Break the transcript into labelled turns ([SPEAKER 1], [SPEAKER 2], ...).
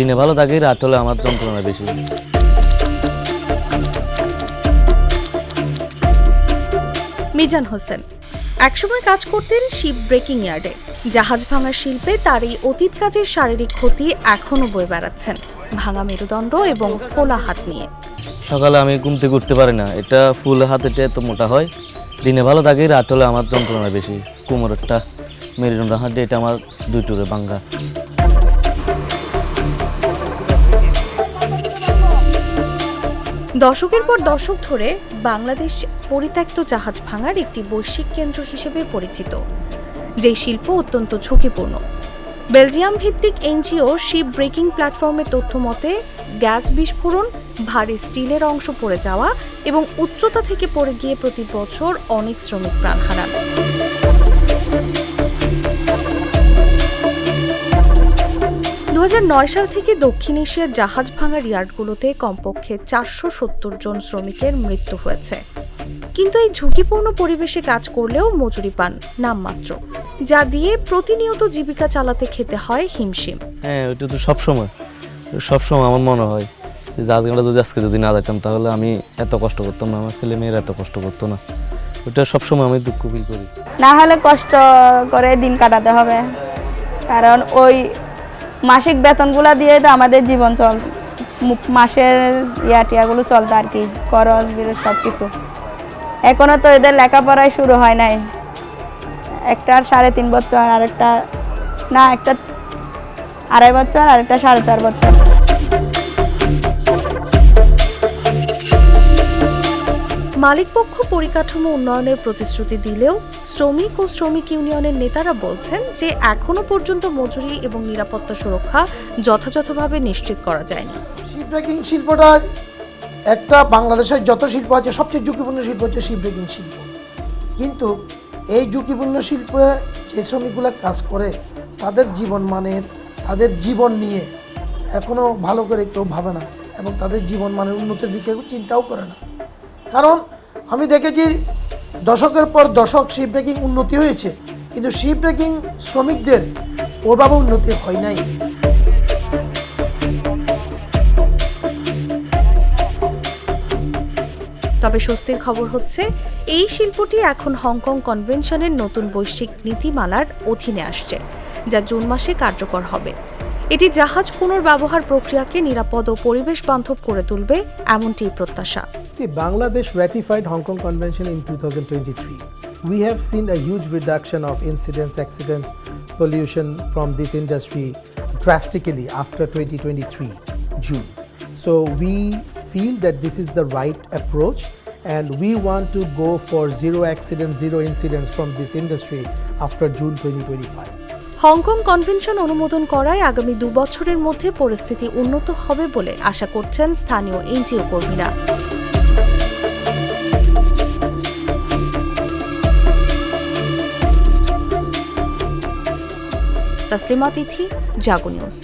[SPEAKER 1] দিনে ভালো থাকি, রাত হলে আমার যন্ত্রণা বেশি।
[SPEAKER 2] মিজান হোসেন একসময় কাজ করতেন শিপ ব্রেকিং ইয়ার্ডে। জাহাজ ভাঙার শিল্পে তার এই অতীত কাজের শারীরিক ক্ষতি এখনও বয়ে বেড়াচ্ছেন, ভাঙা মেরুদণ্ড এবং ফোলা হাত নিয়ে।
[SPEAKER 1] সকালে আমি ঘুম থেকে উঠতে পারি না, এটা ফুল হাতেটা এত মোটা হয়। দিনে ভালো থাকি, রাত হলে আমার যন্ত্রণা বেশি। কোমরেরটা মেরুদণ্ড হাঁটে, এটা আমার দুই টুরে ভাঙ্গা।
[SPEAKER 2] দশকের পর দশক ধরে বাংলাদেশ পরিত্যক্ত জাহাজ ভাঙার একটি বৈশ্বিক কেন্দ্র হিসেবে পরিচিত, যেই শিল্প অত্যন্ত ঝুঁকিপূর্ণ। বেলজিয়াম ভিত্তিক এনজিও শিপ ব্রেকিং প্ল্যাটফর্মের তথ্য মতে গ্যাস বিস্ফোরণ, ভারী স্টিলের অংশ পড়ে যাওয়া এবং উচ্চতা থেকে পড়ে গিয়ে প্রতি বছর অনেক শ্রমিক প্রাণ হারান। 2009 সাল থেকে দক্ষিণ এশিয়ার জাহাজ ভাঙার ইয়ার্ডগুলোতে কমপক্ষে 470 জন শ্রমিকের মৃত্যু হয়েছে। কিন্তু এই ঝুঁকিপূর্ণ পরিবেশে কাজ করলেও মজুরি পান নামমাত্র, যা দিয়ে প্রতিনিয়ত জীবিকা চালাতে খেতে হয় হিমশিম।
[SPEAKER 1] হ্যাঁ, ওইটা তো সবসময় আমার মনে হয় জাহাজ ভাঙাটা যদি না যেতাম তাহলে আমি এত কষ্ট করতাম না, আমার ছেলে মেয়েরা এত কষ্ট করতো না। ওইটা সবসময় আমি দুঃখ ফিল করি।
[SPEAKER 3] না হলে কষ্ট করে দিন কাটাতে হবে, কারণ ওই মাসিক বেতনগুলো দিয়ে তো আমাদের জীবন মাসের টিয়াগুলো চলতো আর কি, খরচ বিরোধ সব কিছু। এখনো তো এদের লেখাপড়াই শুরু হয় নাই। একটার 3.5 বছর, আরেকটা 2.5 বছর, আরেকটা 4.5 বছর।
[SPEAKER 2] মালিকপক্ষ পরিকাঠামো উন্নয়নের প্রতিশ্রুতি দিলেও শ্রমিক ও শ্রমিক ইউনিয়নের নেতারা বলছেন যে এখনো পর্যন্ত মজুরি এবং নিরাপত্তা সুরক্ষা যথাযথভাবে নিশ্চিত করা যায়নি।
[SPEAKER 4] শিপ ব্রেকিং শিল্পটা একটা বাংলাদেশের যত শিল্প আছে সবচেয়ে ঝুঁকিপূর্ণ শিল্প হচ্ছে শিপ ব্রেকিং শিল্প। কিন্তু এই ঝুঁকিপূর্ণ শিল্পে যে শ্রমিকগুলো কাজ করে তাদের তাদের জীবন নিয়ে এখনও ভালো করে কেউ ভাবে না এবং তাদের জীবন মানের উন্নতির দিকে চিন্তাও করে না। কারণ আমি দেখেছি দশকের পর দশক শিপ ব্রেকিং উন্নতি হয়েছে, কিন্তু শিপ ব্রেকিং শ্রমিকদের ওভাবে উন্নতি হয় নাই।
[SPEAKER 2] তবে স্বস্তির খবর হচ্ছে এই শিল্পটি এখন হংকং কনভেনশনের নতুন বৈশ্বিক নীতিমালার অধীনে আসছে, যা জুন মাসে কার্যকর হবে। এটি জাহাজ পুনর্ব্যবহার প্রক্রিয়াকে নিরাপদ ও পরিবেশ বান্ধব করে তুলবে, এমনটি প্রত্যাশা।
[SPEAKER 5] Bangladesh ratified Hong Kong Convention in 2023. We have seen a huge reduction of incidents, accidents, pollution from this industry drastically after 2023 June. So we feel that this is the right approach and we want to go for zero accidents, zero incidents from this industry after June 2025.
[SPEAKER 2] Hong Kong convention অনুমোদন করায় আগামী 2 বছরের মধ্যে পরিস্থিতি উন্নত হবে বলে আশা করছেন স্থানীয় এনজিও কর্মীরা। তসলিমা তিথি, জাগো নিউজ।